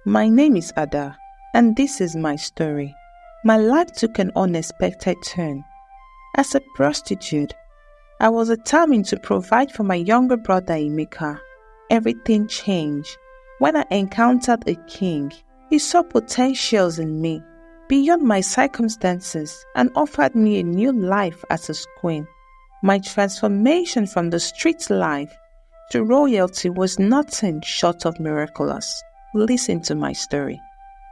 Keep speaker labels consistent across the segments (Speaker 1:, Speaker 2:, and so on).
Speaker 1: My name is Ada, and this is my story. My life took an unexpected turn. As a prostitute, I was determined to provide for my younger brother Emeka. Everything changed when I encountered a king. He saw potentials in me, beyond my circumstances, and offered me a new life as his queen. My transformation from the street life to royalty was nothing short of miraculous. Listen to my story.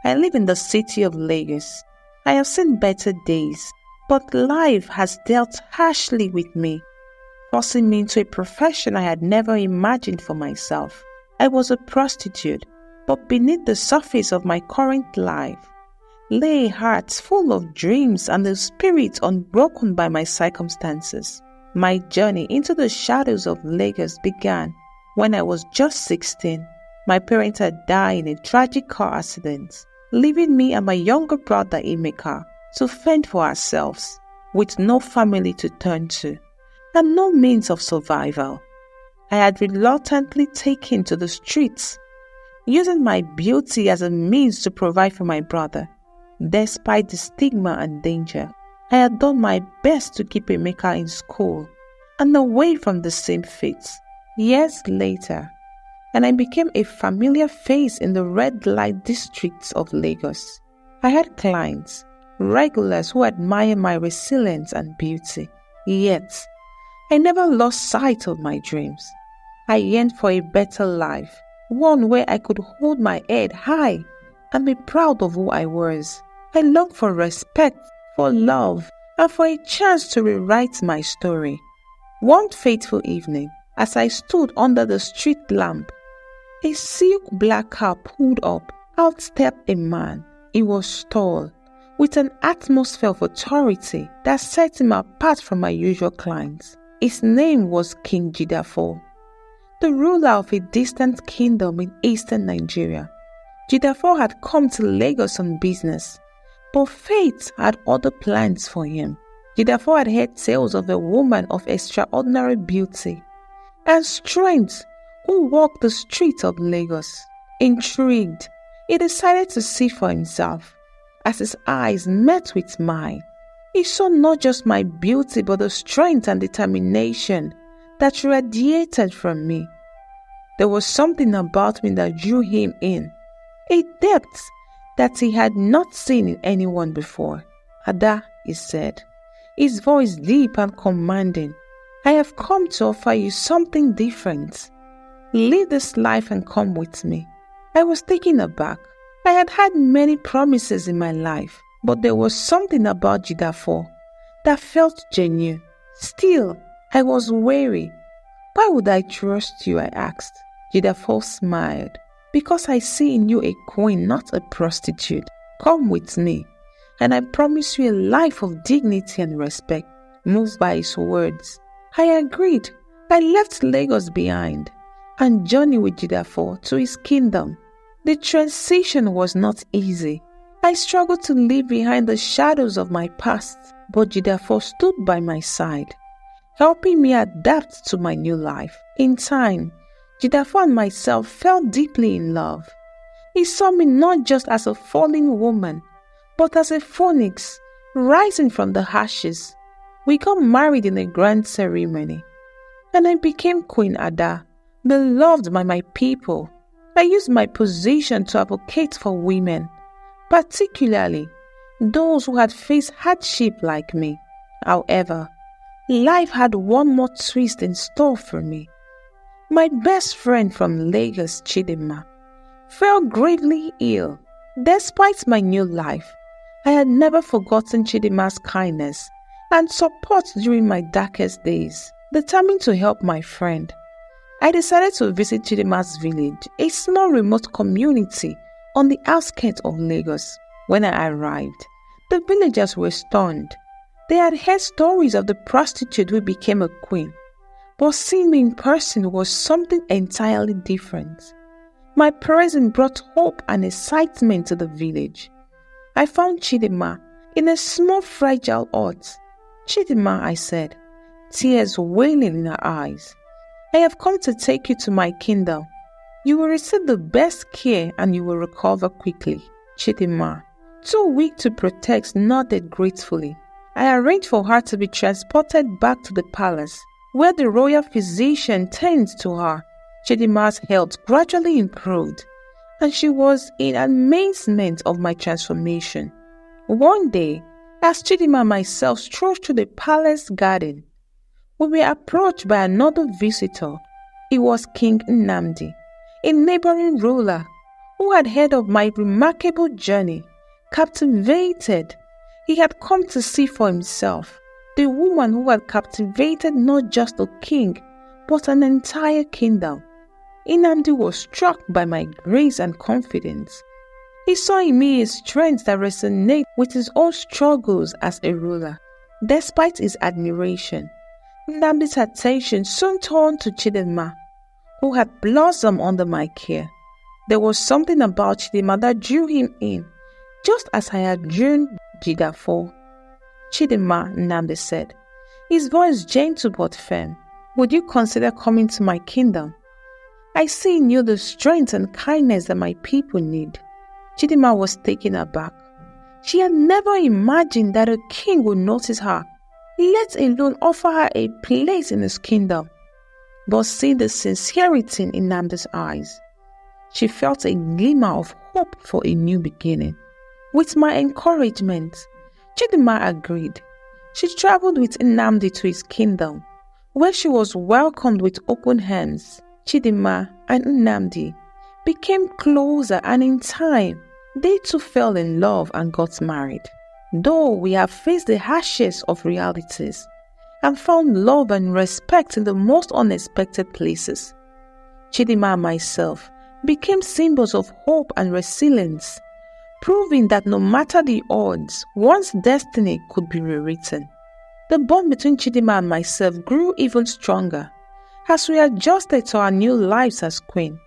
Speaker 1: I live in the city of Lagos. I have seen better days, but life has dealt harshly with me, forcing me into a profession I had never imagined for myself. I was a prostitute, but beneath the surface of my current life lay a heart full of dreams and a spirit unbroken by my circumstances. My journey into the shadows of Lagos began when I was just 16. My parents had died in a tragic car accident, leaving me and my younger brother Emeka to fend for ourselves, with no family to turn to and no means of survival. I had reluctantly taken to the streets, using my beauty as a means to provide for my brother. Despite the stigma and danger, I had done my best to keep Emeka in school and away from the same fate. Years later, and I became a familiar face in the red light districts of Lagos. I had clients, regulars who admire my resilience and beauty. Yet, I never lost sight of my dreams. I yearned for a better life, one where I could hold my head high and be proud of who I was. I longed for respect, for love, and for a chance to rewrite my story. One fateful evening, as I stood under the street lamp, a silk black cap pulled up. Out stepped a man. He was tall, with an atmosphere of authority that set him apart from my usual clients. His name was King Jidafo, the ruler of a distant kingdom in eastern Nigeria. Jidafo had come to Lagos on business, but fate had other plans for him. Jidafo had heard tales of a woman of extraordinary beauty and strength who walked the streets of Lagos. Intrigued, he decided to see for himself. As his eyes met with mine, he saw not just my beauty but the strength and determination that radiated from me. There was something about me that drew him in, a depth that he had not seen in anyone before. "Ada," he said, his voice deep and commanding, "I have come to offer you something different. Live this life and come with me." I was taken aback. I had had many promises in my life, but there was something about Jidafo that felt genuine. Still, I was wary. "Why would I trust you?" I asked. Jidafo smiled. "Because I see in you a queen, not a prostitute. Come with me, and I promise you a life of dignity and respect." Moved by his words, I agreed. I left Lagos behind and journeyed with Jidafo to his kingdom. The transition was not easy. I struggled to leave behind the shadows of my past, but Jidafo stood by my side, helping me adapt to my new life. In time, Jidafo and myself fell deeply in love. He saw me not just as a fallen woman, but as a phoenix rising from the ashes. We got married in a grand ceremony, and I became Queen Ada, beloved by my people. I used my position to advocate for women, particularly those who had faced hardship like me. However, life had one more twist in store for me. My best friend from Lagos, Chidinma, fell gravely ill. Despite my new life, I had never forgotten Chidinma's kindness and support during my darkest days. Determined to help my friend, I decided to visit Chidinma's village, a small remote community on the outskirts of Lagos. When I arrived, the villagers were stunned. They had heard stories of the prostitute who became a queen, but seeing me in person was something entirely different. My presence brought hope and excitement to the village. I found Chidinma in a small fragile hut. "Chidinma," I said, tears wailing in her eyes, "I have come to take you to my kingdom. You will receive the best care and you will recover quickly. Chidinma, too weak to protest, nodded gratefully. I arranged for her to be transported back to the palace, where the royal physician tended to her. Chidinma's health gradually improved, and she was in amazement of my transformation. One day, as Chidinma and myself strolled through the palace garden, we were approached by another visitor. It was King Nnamdi, a neighboring ruler who had heard of my remarkable journey. Captivated, he had come to see for himself the woman who had captivated not just a king, but an entire kingdom. Nnamdi was struck by my grace and confidence. He saw in me a strength that resonated with his own struggles as a ruler. Despite his admiration, Nnamdi's attention soon turned to Chidinma, who had blossomed under my care. There was something about Chidinma that drew him in, just as I had drawn Jidafor. Chidinma, Nnamdi said, his voice gentle but firm, would you consider coming to my kingdom? I see in you the strength and kindness that my people need. Chidinma was taken aback. She had never imagined that a king would notice her, let alone offer her a place in his kingdom. But seeing the sincerity in Nnamdi's eyes, she felt a glimmer of hope for a new beginning. With my encouragement, Chidinma agreed. She traveled with Nnamdi to his kingdom, where she was welcomed with open arms. Chidinma and Nnamdi became closer, and in time, they too fell in love and got married. Though we have faced the harshest of realities and found love and respect in the most unexpected places, Chidinma and myself became symbols of hope and resilience, proving that no matter the odds, one's destiny could be rewritten. The bond between Chidinma and myself grew even stronger as we adjusted to our new lives as queen.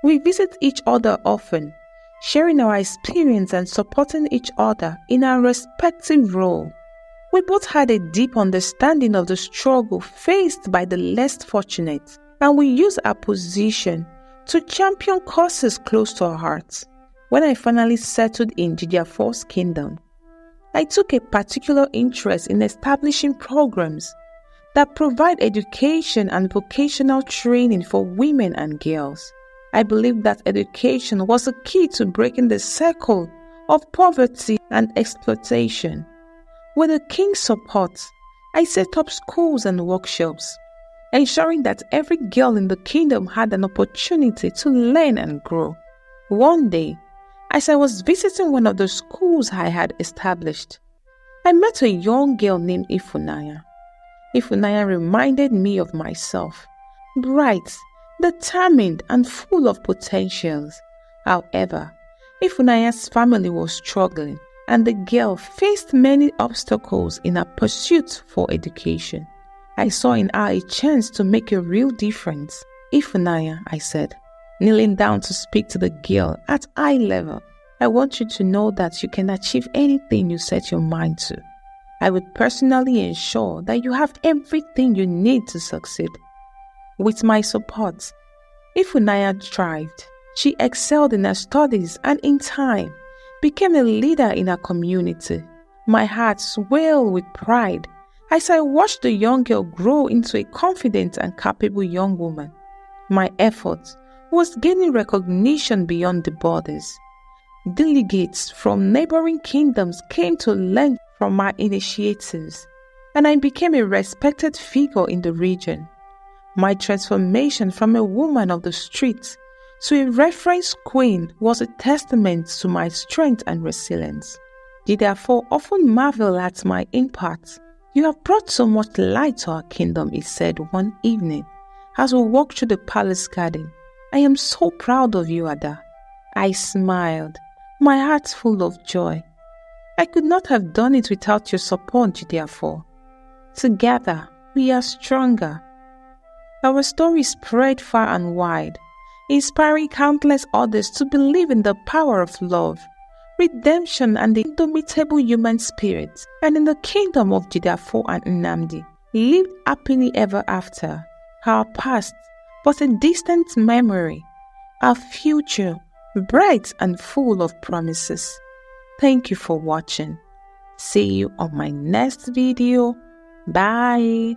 Speaker 1: We visit each other often, sharing our experience and supporting each other in our respective role. We both had a deep understanding of the struggle faced by the less fortunate, and we used our position to champion causes close to our hearts. When I finally settled in Jidafor's kingdom, I took a particular interest in establishing programs that provide education and vocational training for women and girls. I believe that education was a key to breaking the circle of poverty and exploitation. With the king's support, I set up schools and workshops, ensuring that every girl in the kingdom had an opportunity to learn and grow. One day, as I was visiting one of the schools I had established, I met a young girl named Ifunanya. Ifunanya reminded me of myself, bright, determined, and full of potentials. However, Ifunanya's family was struggling, and the girl faced many obstacles in her pursuit for education. I saw in her a chance to make a real difference. Ifunanya, I said, kneeling down to speak to the girl at eye level, I want you to know that you can achieve anything you set your mind to. I would personally ensure that you have everything you need to succeed. With my support, Ifunanya thrived. She excelled in her studies and in time became a leader in her community. My heart swelled with pride as I watched the young girl grow into a confident and capable young woman. My effort was gaining recognition beyond the borders. Delegates from neighboring kingdoms came to learn from my initiatives, and I became a respected figure in the region. My transformation from a woman of the streets to a reference queen was a testament to my strength and resilience. They therefore often marvel at my impact. You have brought so much light to our kingdom, he said one evening as we walked through the palace garden. I am so proud of you, Ada. I smiled, my heart full of joy. I could not have done it without your support, therefore. Together, we are stronger. Our story spread far and wide, inspiring countless others to believe in the power of love, redemption, and the indomitable human spirit. And in the kingdom of Jidafor and Nnamdi, lived happily ever after. Our past, but a distant memory, our future bright and full of promises. Thank you for watching. See you on my next video. Bye.